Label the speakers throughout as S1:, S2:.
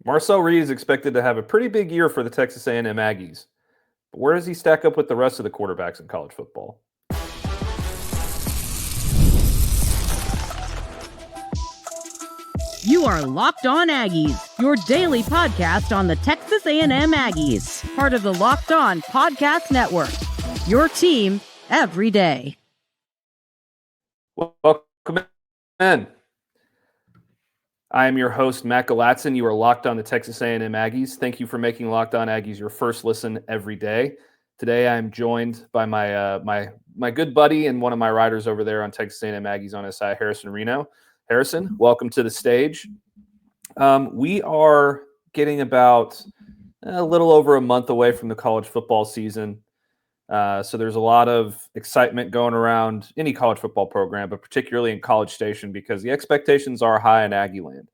S1: Marcel Reed is expected to have a pretty big year for the Texas A&M Aggies. But where does he stack up with the rest of the quarterbacks in college football?
S2: You are Locked On Aggies, your daily podcast on the Texas A&M Aggies, part of the Locked On Podcast Network, your team every day.
S1: Welcome in. I am your host, Matt Galatzan. You are Locked On the Texas A&M Aggies. Thank you for making Locked On Aggies your first listen every day. Today, I am joined by my good buddy and one of my writers over there on Texas A&M Aggies on SI, Harrison Reno. Harrison, welcome to the stage. We are getting about a little over a month away from the college football season. So there's a lot of excitement going around any college football program, but particularly in College Station, because the expectations are high in Aggie land.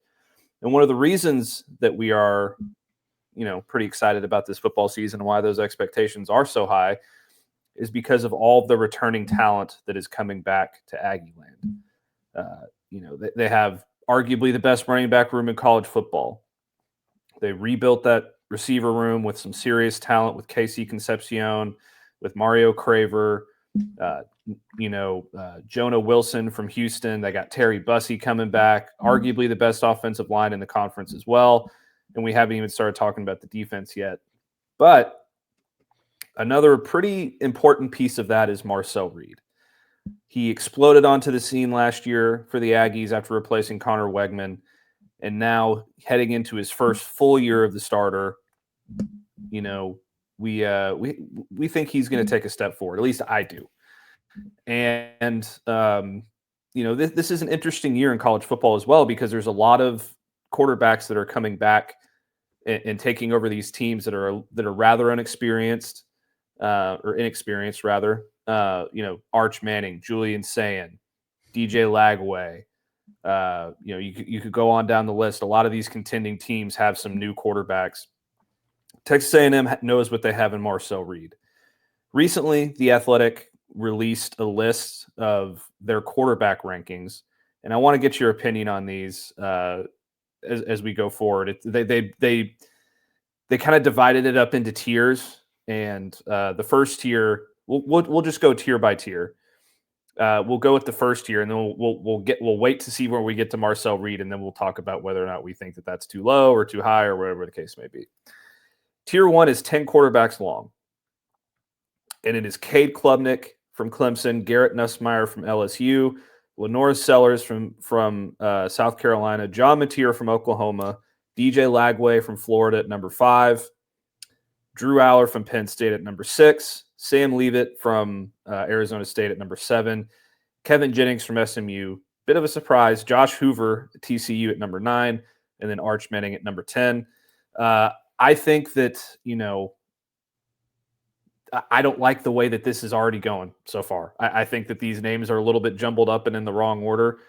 S1: And one of the reasons that we are, pretty excited about this football season and why those expectations are so high is because of all the returning talent that is coming back to Aggie land. They have arguably the best running back room in college football. They rebuilt that receiver room with some serious talent with Casey Concepcion, with Mario Craver, Jonah Wilson from Houston. They got Terry Bussey coming back, arguably the best offensive line in the conference as well. And we haven't even started talking about the defense yet. But another pretty important piece of that is Marcel Reed. He exploded onto the scene last year for the Aggies after replacing Connor Wegman. And now heading into his first full year of the starter, we think he's going to take a step forward. At least I do. And, this is an interesting year in college football as well, because there's a lot of quarterbacks that are coming back and taking over these teams that are rather inexperienced rather. Arch Manning, Julian Sayin, DJ Lagway. You could go on down the list. A lot of these contending teams have some new quarterbacks. Texas A&M knows what they have in Marcel Reed. Recently, The Athletic released a list of their quarterback rankings, and I want to get your opinion on these as we go forward. They kind of divided it up into tiers, and the first tier, we'll just go tier by tier. We'll go with the first tier, and then we'll wait to see where we get to Marcel Reed, and then we'll talk about whether or not we think that that's too low or too high or whatever the case may be. Tier 1 is 10 quarterbacks long, and it is Cade Klubnik from Clemson, Garrett Nussmeier from LSU, Lenore Sellers from South Carolina, John Mateer from Oklahoma, DJ Lagway from Florida at number 5, Drew Aller from Penn State at number 6, Sam Leavitt from Arizona State at number 7, Kevin Jennings from SMU, bit of a surprise, Josh Hoover at TCU at number 9, and then Arch Manning at number 10. I think that, I don't like the way that this is already going so far. I think that these names are a little bit jumbled up and in the wrong order.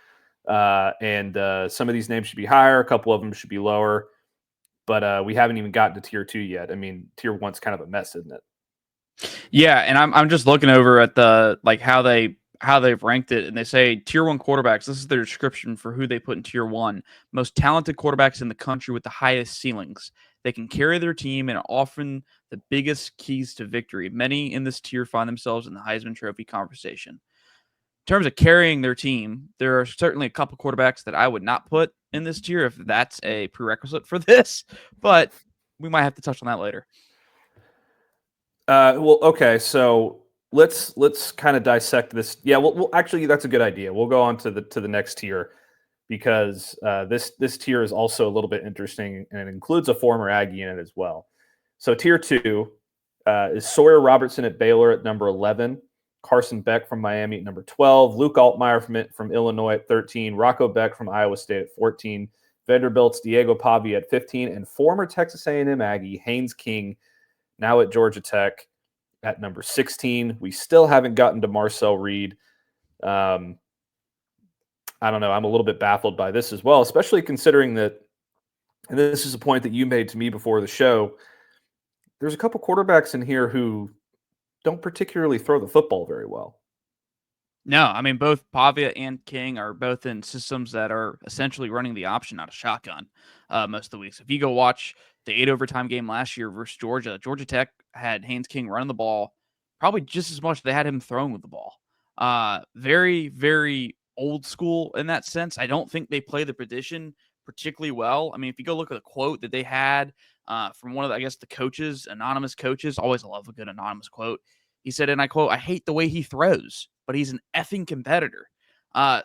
S1: And some of these names should be higher. A couple of them should be lower. But we haven't even gotten to tier 2 yet. I mean, tier 1's kind of a mess, isn't it?
S3: Yeah, and I'm just looking over at the how they've ranked it, and they say tier 1 quarterbacks. This is their description for who they put in tier 1. Most talented quarterbacks in the country with the highest ceilings. They can carry their team and are often the biggest keys to victory. Many in this tier find themselves in the Heisman Trophy conversation. In terms of carrying their team, there are certainly a couple quarterbacks that I would not put in this tier if that's a prerequisite for this, but we might have to touch on that later.
S1: Okay, so let's kind of dissect this. Yeah, well, actually, that's a good idea. We'll go on to the next tier, because this tier is also a little bit interesting, and it includes a former Aggie in it as well. So tier 2 is Sawyer Robertson at Baylor at number 11, Carson Beck from Miami at number 12, Luke Altmaier from Illinois at 13, Rocco Beck from Iowa State at 14, Vanderbilt's Diego Pavia at 15, and former Texas A&M Aggie Haynes King, now at Georgia Tech, at number 16. We still haven't gotten to Marcel Reed. I don't know. I'm a little bit baffled by this as well, especially considering that, and this is a point that you made to me before the show, there's a couple quarterbacks in here who don't particularly throw the football very well.
S3: No, I mean, both Pavia and King are both in systems that are essentially running the option out of shotgun most of the weeks. If you go watch the 8 overtime game last year versus Georgia, Georgia Tech had Haynes King running the ball probably just as much as they had him throwing with the ball. Very, very old school in that sense. I don't think they play the position particularly well. I mean, if you go look at the quote that they had from one of the, I guess, the coaches, anonymous coaches, always love a good anonymous quote. He said, and I quote, "I hate the way he throws, but he's an effing competitor."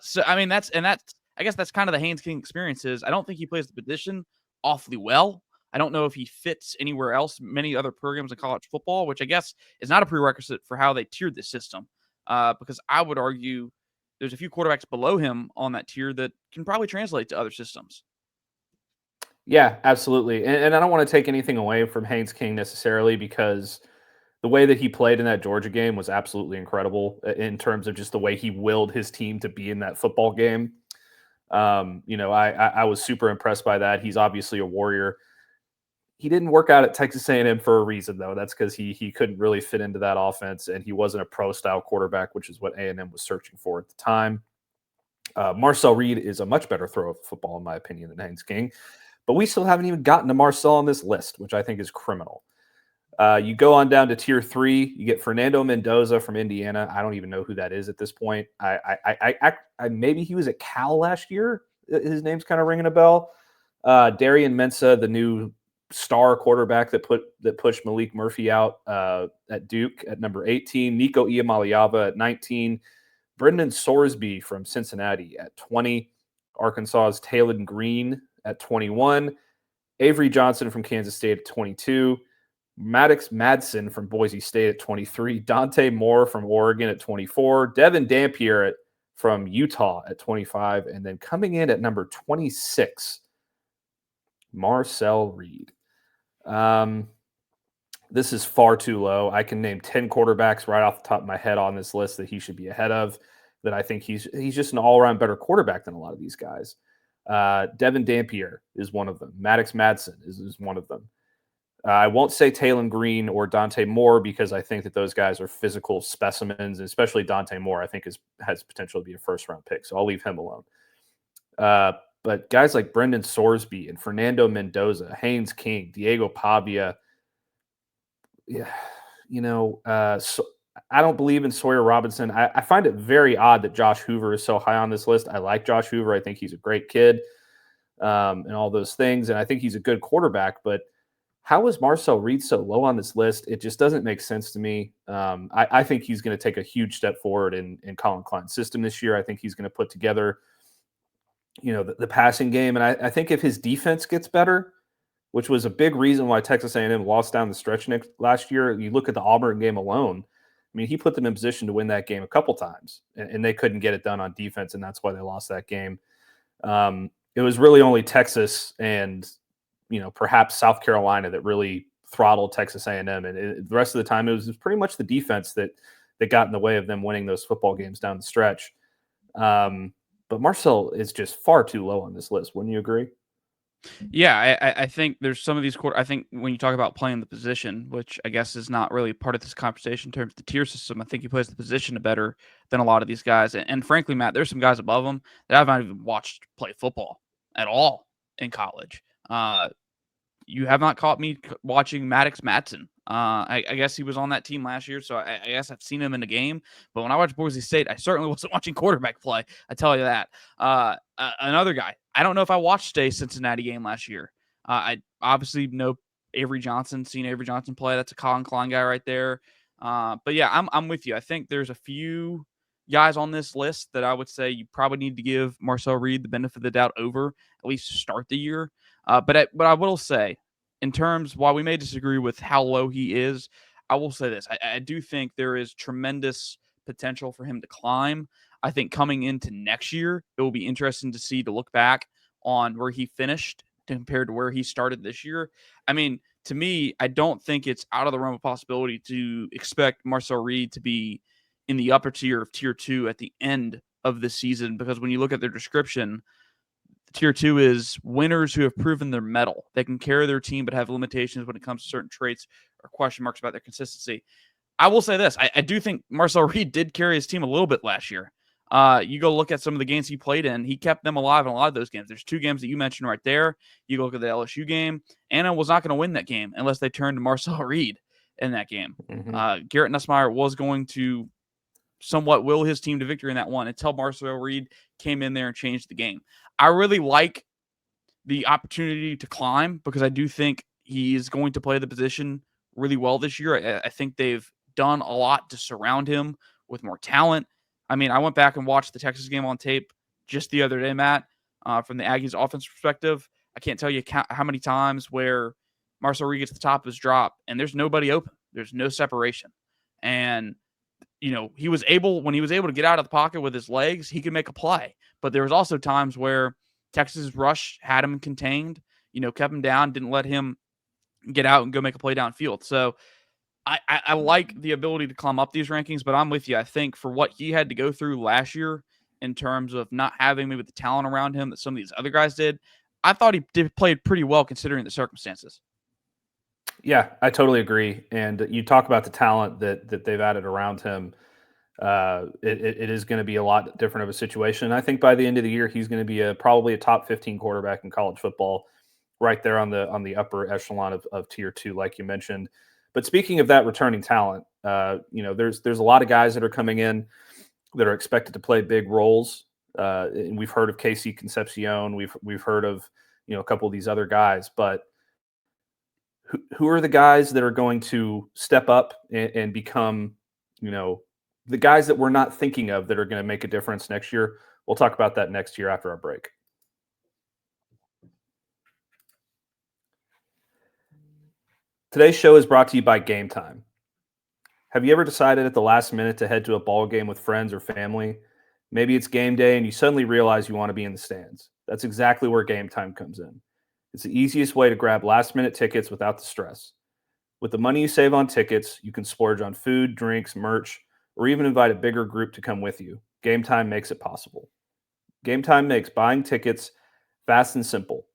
S3: So I mean, that's I guess that's kind of the Haynes King experience is I don't think he plays the position awfully well. I don't know if he fits anywhere else, many other programs in college football, which I guess is not a prerequisite for how they tiered this system. Because I would argue there's a few quarterbacks below him on that tier that can probably translate to other systems.
S1: Yeah, absolutely. And I don't want to take anything away from Haynes King necessarily because the way that he played in that Georgia game was absolutely incredible in terms of just the way he willed his team to be in that football game. I was super impressed by that. He's obviously a warrior. He didn't work out at Texas A&M for a reason, though. That's because he couldn't really fit into that offense, and he wasn't a pro-style quarterback, which is what A&M was searching for at the time. Marcel Reed is a much better thrower of football, in my opinion, than Haynes King. But we still haven't even gotten to Marcel on this list, which I think is criminal. You go on down to tier 3. You get Fernando Mendoza from Indiana. I don't even know who that is at this point. I maybe he was at Cal last year. His name's kind of ringing a bell. Darian Mensah, the new star quarterback that pushed Malik Murphy out at Duke at number 18. Nico Iamaleava at 19. Brendan Sorsby from Cincinnati at 20. Arkansas's Talon Green at 21. Avery Johnson from Kansas State at 22. Maddox Madsen from Boise State at 23. Dante Moore from Oregon at 24. Devin Dampier from Utah at 25. And then coming in at number 26, Marcel Reed. This is far too low. I can name 10 quarterbacks right off the top of my head on this list that he should be ahead of, that I think he's just an all-around better quarterback than a lot of these guys. Devin Dampier is one of them. Maddox Madsen is one of them. I won't say Talon Green or Dante Moore because I think that those guys are physical specimens, and especially Dante Moore, I think has potential to be a first-round pick, so I'll leave him alone. But guys like Brendan Sorsby and Fernando Mendoza, Haynes King, Diego Pavia, so I don't believe in Sawyer Robinson. I find it very odd that Josh Hoover is so high on this list. I like Josh Hoover. I think he's a great kid and all those things, and I think he's a good quarterback, but how is Marcel Reed so low on this list? It just doesn't make sense to me. I think he's going to take a huge step forward in Colin Klein's system this year. I think he's going to put together, the passing game. And I think if his defense gets better, which was a big reason why Texas A&M lost down the stretch last year, you look at the Auburn game alone. I mean, he put them in position to win that game a couple times, and they couldn't get it done on defense, and that's why they lost that game. It was really only Texas and perhaps South Carolina that really throttled Texas A&M. And the rest of the time, it was pretty much the defense that got in the way of them winning those football games down the stretch. But Marcel is just far too low on this list. Wouldn't you agree?
S3: Yeah, I think there's some of these I think when you talk about playing the position, which I guess is not really part of this conversation in terms of the tier system, I think he plays the position better than a lot of these guys. And frankly, Matt, there's some guys above him that I've not even watched play football at all in college. You have not caught me watching Maddox Madsen. I guess he was on that team last year, so I guess I've seen him in the game. But when I watched Boise State, I certainly wasn't watching quarterback play. I tell you that. Another guy, I don't know if I watched a Cincinnati game last year. I obviously know Avery Johnson, seen Avery Johnson play. That's a Colin Klein guy right there. But yeah, I'm with you. I think there's a few guys on this list that I would say you probably need to give Marcel Reed the benefit of the doubt over, at least to start the year. But I will say, in terms, while we may disagree with how low he is, I will say this. I do think there is tremendous potential for him to climb. I think coming into next year, it will be interesting to look back on where he finished compared to where he started this year. I mean, to me, I don't think it's out of the realm of possibility to expect Marcel Reed to be in the upper tier of tier 2 at the end of the season, because when you look at their description, tier 2 is winners who have proven their mettle. They can carry their team but have limitations when it comes to certain traits or question marks about their consistency. I will say this. I do think Marcel Reed did carry his team a little bit last year. You go look at some of the games he played in. He kept them alive in a lot of those games. There's 2 games that you mentioned right there. You go look at the LSU game. Anna was not going to win that game unless they turned to Marcel Reed in that game. Garrett Nussmeier was going to somewhat will his team to victory in that one until Marcel Reed came in there and changed the game. I really like the opportunity to climb because I do think he is going to play the position really well this year. I think they've done a lot to surround him with more talent. I mean, I went back and watched the Texas game on tape just the other day, Matt, from the Aggies offense perspective. I can't tell you how many times where Marcel Reed gets to the top of his drop and there's nobody open. There's no separation. And, you know, when he was able to get out of the pocket with his legs, he could make a play. But there was also times where Texas rush had him contained, you know, kept him down, didn't let him get out and go make a play downfield. So I like the ability to climb up these rankings, but I'm with you. I think for what he had to go through last year in terms of not having maybe the talent around him that some of these other guys did, I thought he played pretty well considering the circumstances.
S1: Yeah, I totally agree. And you talk about the talent that they've added around him. It is going to be a lot different of a situation. I think by the end of the year, he's going to be probably a top 15 quarterback in college football, right there on the upper echelon of tier 2, like you mentioned. But speaking of that returning talent, you know, there's a lot of guys that are coming in that are expected to play big roles. And we've heard of KC Concepcion. We've heard of, you know, a couple of these other guys, but who are the guys that are going to step up and become, you know, the guys that we're not thinking of that are going to make a difference next year? We'll talk about that next year after our break. Today's show is brought to you by Gametime. Have you ever decided at the last minute to head to a ball game with friends or family? Maybe it's game day and you suddenly realize you want to be in the stands. That's exactly where Gametime comes in. It's the easiest way to grab last-minute tickets without the stress. With the money you save on tickets, you can splurge on food, drinks, merch, or even invite a bigger group to come with you. Gametime makes it possible. Gametime makes buying tickets fast and simple.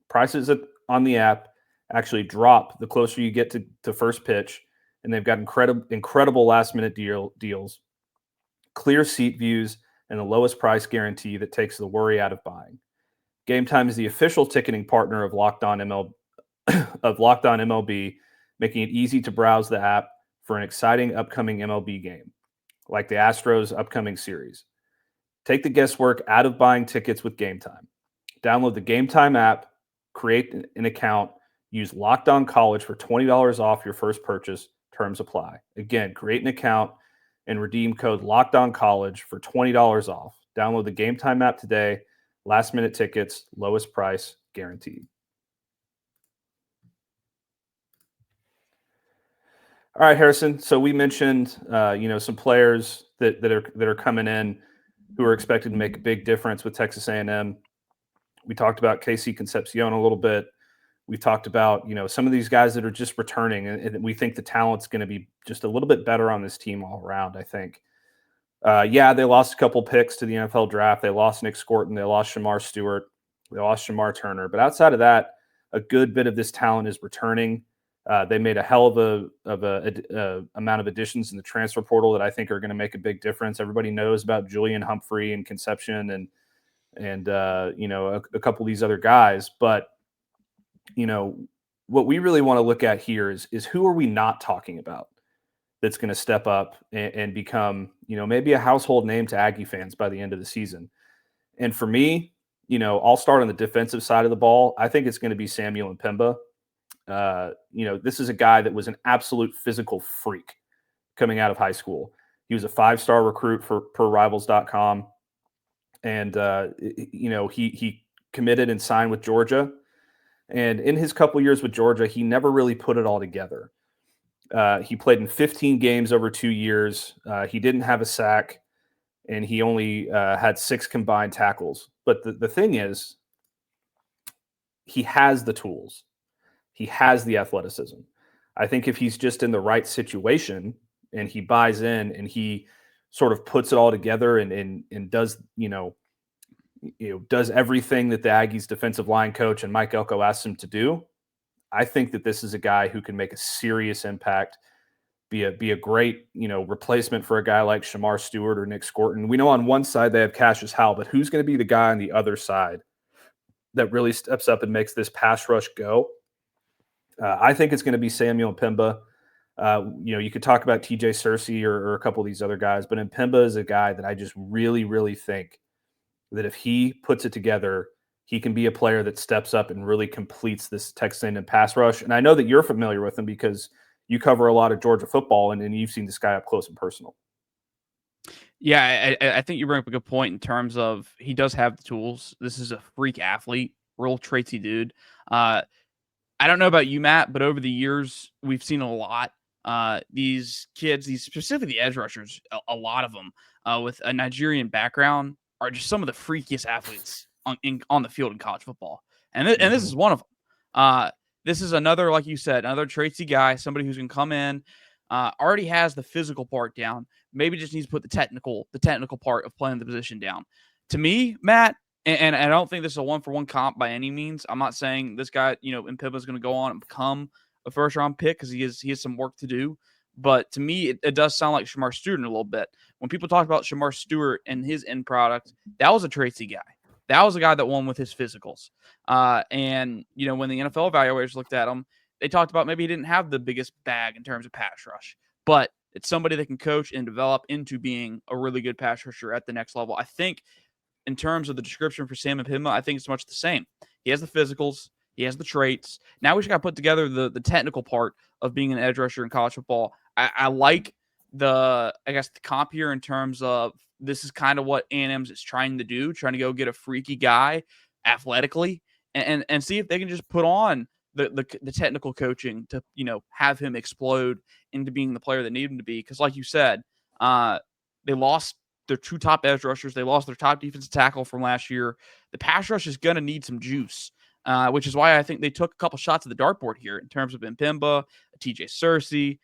S1: Prices on the app actually drop the closer you get to first pitch, and they've got incredible last-minute deals, clear seat views, and the lowest price guarantee that takes the worry out of buying. Gametime is the official ticketing partner of Locked On MLB, making it easy to browse the app for an exciting upcoming MLB game, like the Astros' upcoming series. Take the guesswork out of buying tickets with Gametime. Download the Gametime app, create an account, use Locked On College for $20 off your first purchase. Terms apply. Again, create an account and redeem code Locked On College for $20 off. Download the Gametime app today. Last minute tickets, lowest price guaranteed. All right, Harrison. So we mentioned, you know, some players that are coming in who are expected to make a big difference with Texas A&M. We talked about KC Concepcion a little bit. We talked about, you know, some of these guys that are just returning, and we think the talent's going to be just a little bit better on this team all around, I think. Yeah, they lost a couple picks to the NFL draft. They lost Nick Scorton. They lost Shamar Stewart. They lost Shamar Turner. But outside of that, a good bit of this talent is returning. They made a hell of a amount of additions in the transfer portal that I think are going to make a big difference. Everybody knows about Julian Humphrey and Concepcion and you know, a couple of these other guys. But, you know, what we really want to look at here is who are we not talking about that's going to step up and become, you know, maybe a household name to Aggie fans by the end of the season. And for me, you know, I'll start on the defensive side of the ball. I think it's going to be Samuel Mpemba. You know, this is a guy that was an absolute physical freak coming out of high school. He was a 5-star recruit per Rivals.com. And, you know, he committed and signed with Georgia. And in his couple years with Georgia, he never really put it all together. He played in 15 games over 2 years. He didn't have a sack, and he only had 6 combined tackles. But the thing is, he has the tools. He has the athleticism. I think if he's just in the right situation and he buys in and he sort of puts it all together and does, does everything that the Aggies defensive line coach and Mike Elko asks him to do, I think that this is a guy who can make a serious impact, be a great, replacement for a guy like Shamar Stewart or Nick Scorton. We know on one side they have Cassius Howell, but who's going to be the guy on the other side that really steps up and makes this pass rush go? I think it's going to be Samuel Mpemba. You could talk about TJ Searcy or a couple of these other guys, but Mpemba is a guy that I just really, really think that if he puts it together, he can be a player that steps up and really completes this Texas A&M pass rush. And I know that you're familiar with him because you cover a lot of Georgia football, and you've seen this guy up close and personal.
S3: Yeah, I think you bring up a good point in terms of he does have the tools. This is a freak athlete, real traitsy dude. I don't know about you, Matt, but over the years, we've seen a lot. These kids, specifically the edge rushers, a lot of them with a Nigerian background are just some of the freakiest athletes on the field in college football. And this is one of them. This is another, like you said, another traitsy guy, somebody who's going to come in, already has the physical part down, maybe just needs to put the technical part of playing the position down. To me, Matt, and I don't think this is a 1-for-1 comp by any means. I'm not saying this guy, Mpemba is going to go on and become a first-round pick because he has some work to do. But to me, it does sound like Shamar Stewart a little bit. When people talk about Shamar Stewart and his end product, that was a traitsy guy. That was a guy that won with his physicals. And when the NFL evaluators looked at him, they talked about maybe he didn't have the biggest bag in terms of pass rush, but it's somebody that can coach and develop into being a really good pass rusher at the next level. I think in terms of the description for Sam Mpemba, I think it's much the same. He has the physicals. He has the traits. Now we just got to put together the technical part of being an edge rusher in college football. I like the comp here in terms of this is kind of what A&M's is trying to do, trying to go get a freaky guy athletically and see if they can just put on the technical coaching to, have him explode into being the player that needed him to be. Because like you said, they lost their two top edge rushers. They lost their top defensive tackle from last year. The pass rush is going to need some juice, which is why I think they took a couple shots at the dartboard here in terms of Mpemba, TJ Searcy.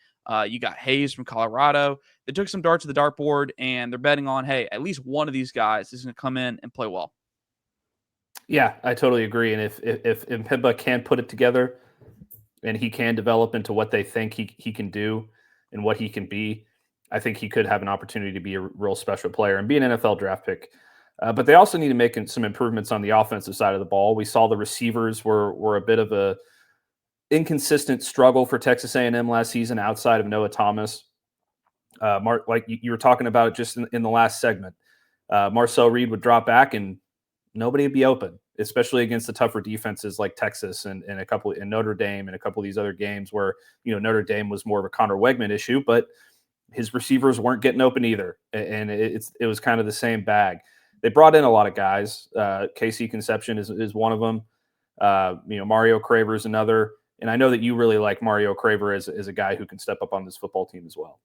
S3: You got Hayes from Colorado. They took some darts at the dartboard, and they're betting on, hey, at least one of these guys is going to come in and play well.
S1: Yeah, I totally agree. And if Mpemba can put it together and he can develop into what they think he can do and what he can be, I think he could have an opportunity to be a real special player and be an NFL draft pick. But they also need to make some improvements on the offensive side of the ball. We saw the receivers were a bit of a inconsistent struggle for Texas A&M last season outside of Noah Thomas. Mark, like you were talking about it just in the last segment, Marcel Reed would drop back and nobody would be open, especially against the tougher defenses like Texas and Notre Dame and a couple of these other games where, Notre Dame was more of a Connor Wegman issue, but his receivers weren't getting open either. And it was kind of the same bag. They brought in a lot of guys. Casey Conception is one of them. Mario Craver is another. And I know that you really like Mario Craver as a guy who can step up on this football team as well.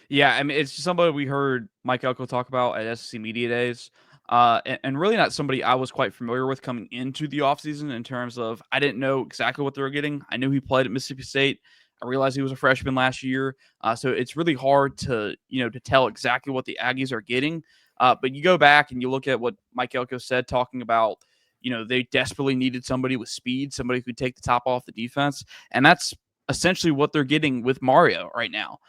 S3: Yeah, I mean, it's somebody we heard Mike Elko talk about at SEC Media Days. And really not somebody I was quite familiar with coming into the offseason in terms of I didn't know exactly what they were getting. I knew he played at Mississippi State. I realized he was a freshman last year. So it's really hard to tell exactly what the Aggies are getting. But you go back and you look at what Mike Elko said talking about, they desperately needed somebody with speed, somebody who could take the top off the defense. And that's essentially what they're getting with Mario right now.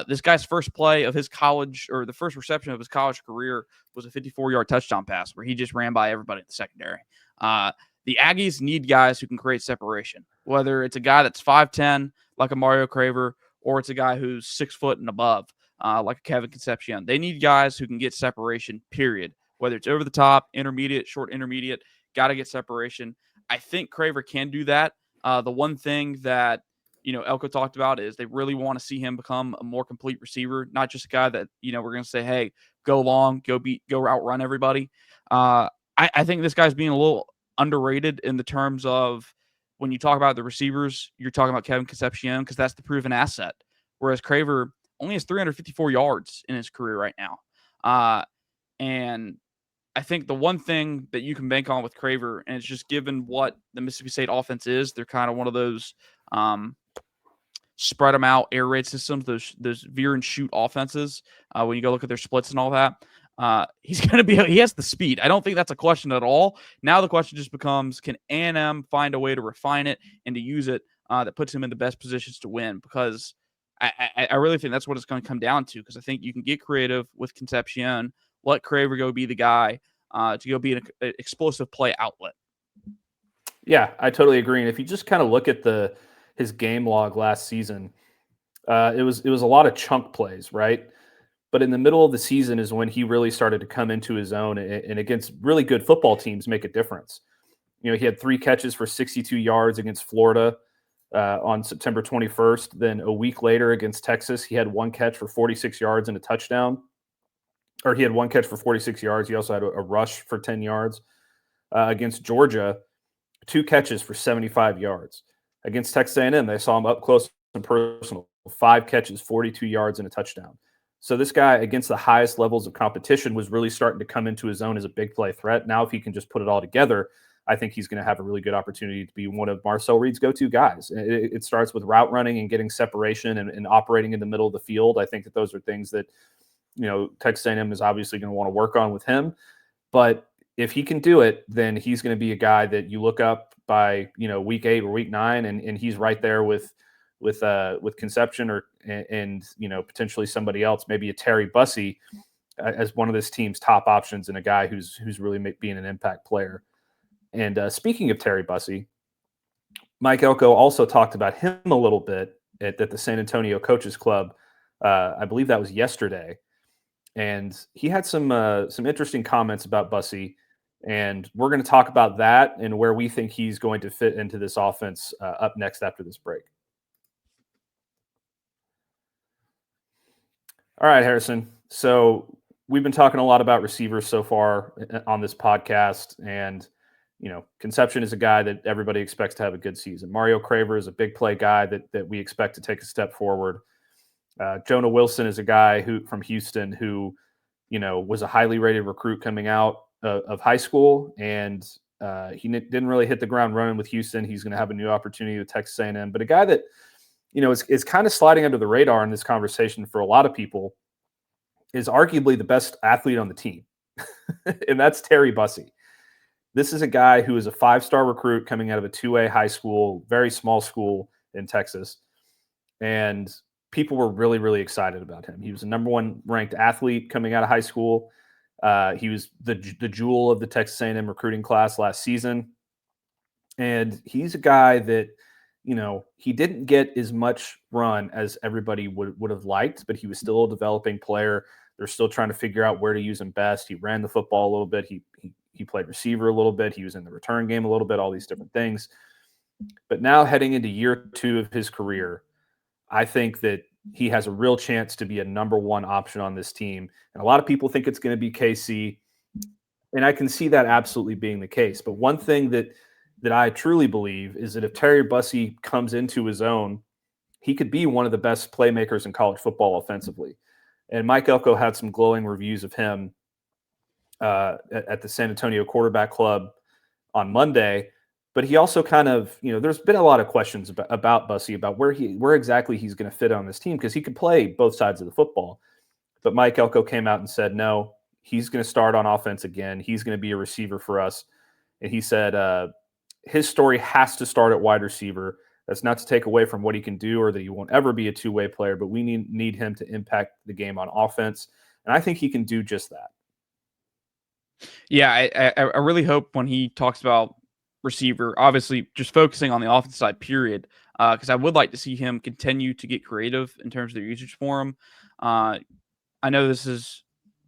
S3: This guy's first play of his college, or the first reception of his college career, was a 54-yard touchdown pass where he just ran by everybody in the secondary. The Aggies need guys who can create separation, whether it's a guy that's 5'10", like a Mario Craver, or it's a guy who's 6 foot and above, like a Kevin Concepcion. They need guys who can get separation, period. Whether it's over the top, intermediate, short intermediate, got to get separation. I think Craver can do that. The one thing that Elko talked about is they really want to see him become a more complete receiver, not just a guy that, we're going to say, hey, go long, go outrun everybody. I think this guy's being a little underrated in the terms of when you talk about the receivers, you're talking about Kevin Concepcion because that's the proven asset. Whereas Craver only has 354 yards in his career right now. And I think the one thing that you can bank on with Craver, and it's just given what the Mississippi State offense is, they're kind of one of those spread them out air raid systems, those veer and shoot offenses. When you go look at their splits and all that, he has the speed. I don't think that's a question at all. Now the question just becomes, can A&M find a way to refine it and to use it that puts him in the best positions to win? Because I really think that's what it's going to come down to, because I think you can get creative with Concepcion, let Craver go be the guy to go be an explosive play outlet.
S1: Yeah, I totally agree. And if you just kind of look at his game log last season, it was a lot of chunk plays, right? But in the middle of the season is when he really started to come into his own, and against really good football teams make a difference. He had 3 catches for 62 yards against Florida on September 21st. Then a week later against Texas, he had 1 catch for 46 yards and a touchdown. Or he had 1 catch for 46 yards. He also had a rush for 10 yards. Against Georgia, 2 catches for 75 yards. Against Texas A&M, they saw him up close and personal. 5 catches, 42 yards, and a touchdown. So this guy, against the highest levels of competition, was really starting to come into his own as a big play threat. Now, if he can just put it all together, I think he's going to have a really good opportunity to be one of Marcel Reed's go-to guys. It starts with route running and getting separation and operating in the middle of the field. I think that those are things that, Texas A&M is obviously going to want to work on with him. But if he can do it, then he's going to be a guy that you look up by, week 8 or week 9, and he's right there with Concepcion and potentially somebody else, maybe a Terry Bussey as one of this team's top options, and a guy who's really being an impact player. And speaking of Terry Bussey, Mike Elko also talked about him a little bit at the San Antonio Coaches Club. I believe that was yesterday, and he had some interesting comments about Bussey. And we're going to talk about that and where we think he's going to fit into this offense up next after this break. All right, Harrison. So we've been talking a lot about receivers so far on this podcast, and Concepcion is a guy that everybody expects to have a good season. Mario Craver is a big play guy that we expect to take a step forward. Jonah Wilson is a guy from Houston who, was a highly rated recruit coming out of high school, and he didn't really hit the ground running with Houston. He's going to have a new opportunity with Texas A&M, but a guy that is kind of sliding under the radar in this conversation for a lot of people, is arguably the best athlete on the team, and that's Terry Bussey. This is a guy who is a 5-star recruit coming out of a 2A high school, very small school in Texas, and people were really, really excited about him. He was the number 1 ranked athlete coming out of high school. He was the jewel of the Texas A&M recruiting class last season, and he's a guy that, he didn't get as much run as everybody would have liked, but he was still a developing player. They're still trying to figure out where to use him best. He ran the football a little bit. He played receiver a little bit. He was in the return game a little bit, all these different things. But now heading into year 2 of his career, I think that he has a real chance to be a number 1 option on this team. And a lot of people think it's going to be KC, and I can see that absolutely being the case. But one thing that I truly believe is that if Terry Bussey comes into his own, he could be one of the best playmakers in college football offensively. And Mike Elko had some glowing reviews of him at the San Antonio Quarterback Club on Monday. But he also kind of, there's been a lot of questions about Bussey, about where exactly he's going to fit on this team, because he could play both sides of the football. But Mike Elko came out and said, no, he's going to start on offense again. He's going to be a receiver for us. And he said his story has to start at wide receiver. That's not to take away from what he can do or that he won't ever be a 2-way player, but we need him to impact the game on offense. And I think he can do just that.
S3: Yeah, I really hope when he talks about receiver, obviously just focusing on the offensive side, period, because I would like to see him continue to get creative in terms of their usage for him. I know this is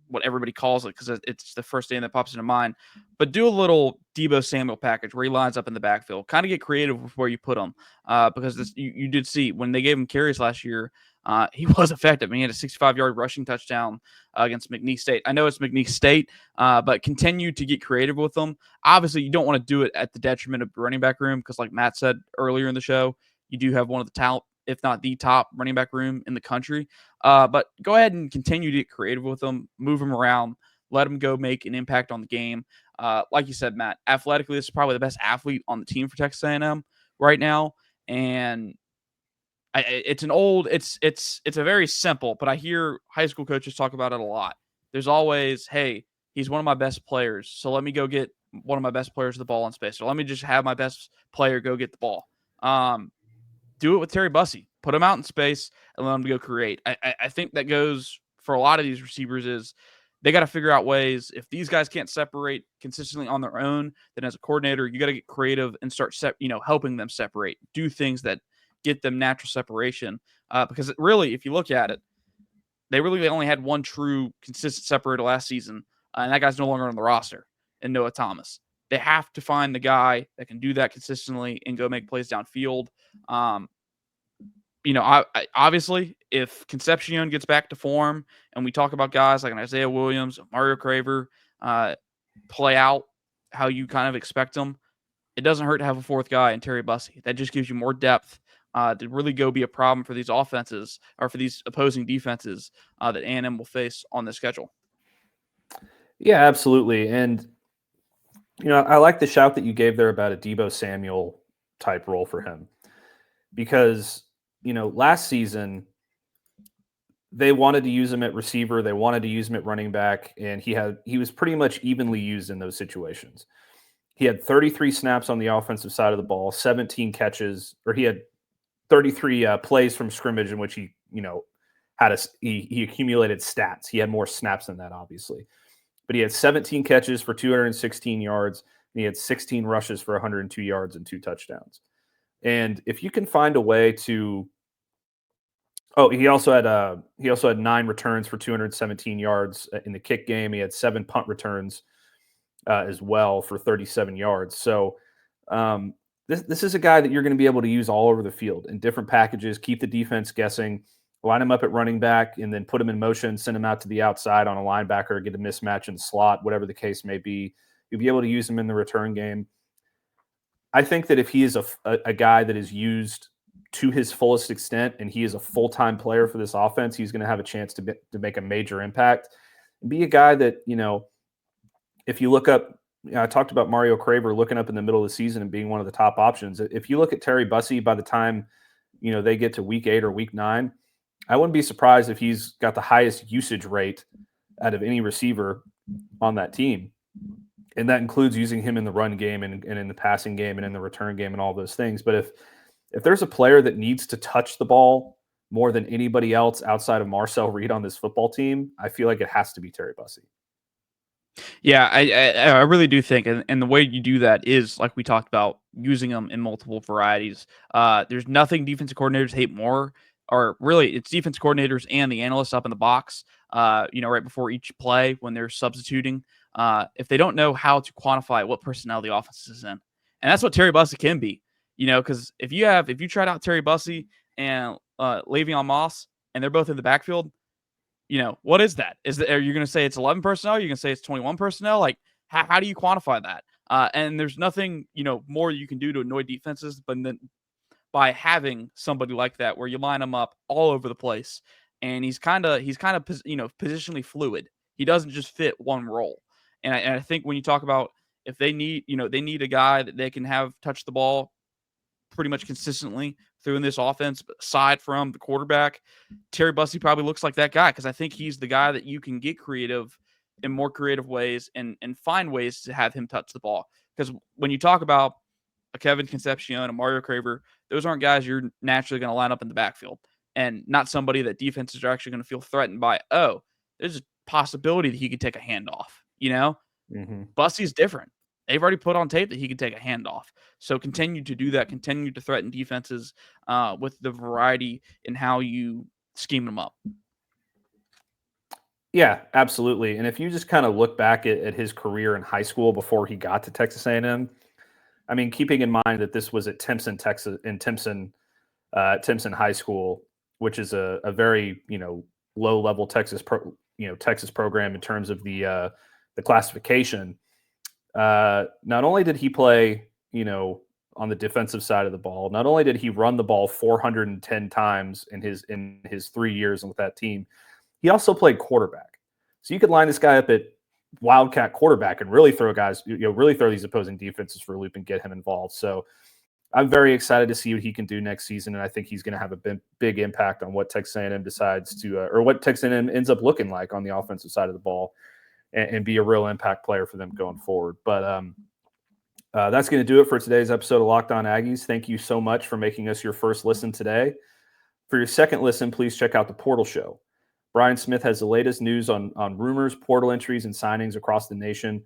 S3: what everybody calls it because it's the first name that pops into mind, but do a little Deebo Samuel package where he lines up in the backfield. Kind of get creative with where you put him, because you did see when they gave him carries last year, he was effective. He had a 65-yard rushing touchdown against McNeese State. I know it's McNeese State, but continue to get creative with them. Obviously, you don't want to do it at the detriment of the running back room because, like Matt said earlier in the show, you do have one of the top, if not the top, running back room in the country. But go ahead and continue to get creative with them, move them around, let them go make an impact on the game. Like you said, Matt, athletically, this is probably the best athlete on the team for Texas A&M right now, and it's a very simple, but I hear high school coaches talk about it a lot. There's always, hey, he's one of my best players, so let me go get one of my best players the ball in space, or let me just have my best player go get the ball. Do it with Terry Bussey. Put them out in space and let them go create. I think that goes for a lot of these receivers is they got to figure out ways. If these guys can't separate consistently on their own, then as a coordinator, you got to get creative and start helping them separate, do things that get them natural separation. Because really, if you look at it, they really only had one true consistent separator last season, and that guy's no longer on the roster, and Noah Thomas. They have to find the guy that can do that consistently and go make plays downfield. Obviously, if Concepcion gets back to form and we talk about guys like an Isaiah Williams, Mario Craver, play out how you kind of expect them, it doesn't hurt to have a fourth guy in Terry Bussey. That just gives you more depth to really go be a problem for these offenses or for these opposing defenses that A&M will face on the schedule.
S1: Yeah, absolutely. And, I like the shout that you gave there about a Deebo Samuel type role for him because, last season they wanted to use him at receiver. They wanted to use him at running back. And he was pretty much evenly used in those situations. He had 33 snaps on the offensive side of the ball, 17 catches, or he had 33 plays from scrimmage in which he accumulated stats. He had more snaps than that, obviously. But he had 17 catches for 216 yards, and he had 16 rushes for 102 yards and 2 touchdowns. And if you can find a way to he also had 9 returns for 217 yards in the kick game. He had 7 punt returns as well for 37 yards. So this is a guy that you're going to be able to use all over the field in different packages, keep the defense guessing, line him up at running back, and then put him in motion, send him out to the outside on a linebacker, get a mismatch in the slot, whatever the case may be. You'll be able to use him in the return game. I think that if he is a guy that is used to his fullest extent and he is a full-time player for this offense, he's going to have a chance to make a major impact. Be a guy that, if you look up, I talked about Mario Craver looking up in the middle of the season and being one of the top options. If you look at Terry Bussey by the time, they get to week 8 or week 9, I wouldn't be surprised if he's got the highest usage rate out of any receiver on that team. And that includes using him in the run game and in the passing game and in the return game and all those things. But if there's a player that needs to touch the ball more than anybody else outside of Marcel Reed on this football team, I feel like it has to be Terry Bussey.
S3: Yeah, I really do think, and the way you do that is, like we talked about, using them in multiple varieties. There's nothing defensive coordinators hate more, or really it's defensive coordinators and the analysts up in the box, right before each play when they're substituting, if they don't know how to quantify what personnel the offense is in. And that's what Terry Bussey can be, because if you tried out Terry Bussey and Le'Veon Moss and they're both in the backfield, what is that? Are you going to say it's 11 personnel? Are you going to say it's 21 personnel? Like, how do you quantify that? And there's nothing, more you can do to annoy defenses, but then by having somebody like that where you line him up all over the place, and he's kind of positionally fluid. He doesn't just fit one role. And I think when you talk about if they need a guy that they can have touch the ball pretty much consistently through in this offense, aside from the quarterback, Terry Bussey probably looks like that guy, because I think he's the guy that you can get creative in more creative ways and find ways to have him touch the ball. Because when you talk about a Kevin Concepcion, a Mario Craver, those aren't guys you're naturally going to line up in the backfield, and not somebody that defenses are actually going to feel threatened by. Oh, there's a possibility that he could take a handoff. Bussey's different. They've already put on tape that he can take a handoff. So continue to do that. Continue to threaten defenses with the variety in how you scheme them up.
S1: Yeah, absolutely. And if you just kind of look back at his career in high school before he got to Texas A&M, I mean, keeping in mind that this was at Timpson, Texas, in Timpson High School, which is a very low-level Texas program in terms of the classification. Not only did he play, on the defensive side of the ball, not only did he run the ball 410 times in his 3 years with that team, he also played quarterback. So you could line this guy up at wildcat quarterback and really throw these opposing defenses for a loop and get him involved. So I'm very excited to see what he can do next season, and I think he's going to have a big impact on what Texas A&M decides to, or what Texas A&M ends up looking like on the offensive side of the ball, and be a real impact player for them going forward. But that's going to do it for today's episode of Locked On Aggies. Thank you so much for making us your first listen today. For your second listen, please check out the Portal Show. Brian Smith has the latest news on rumors, portal entries, and signings across the nation.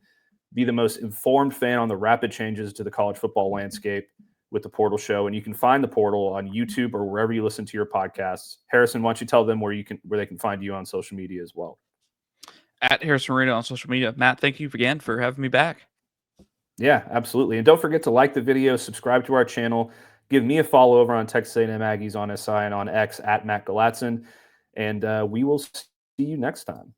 S1: Be the most informed fan on the rapid changes to the college football landscape with the Portal Show. And you can find the Portal on YouTube or wherever you listen to your podcasts. Harrison, why don't you tell them where they can find you on social media as well?
S3: At Harrison Reno on social media. Matt, thank you again for having me back.
S1: Yeah, absolutely. And don't forget to like the video, subscribe to our channel, give me a follow over on Texas A&M Aggies on SI and on X at Matt Galatzan. And we will see you next time.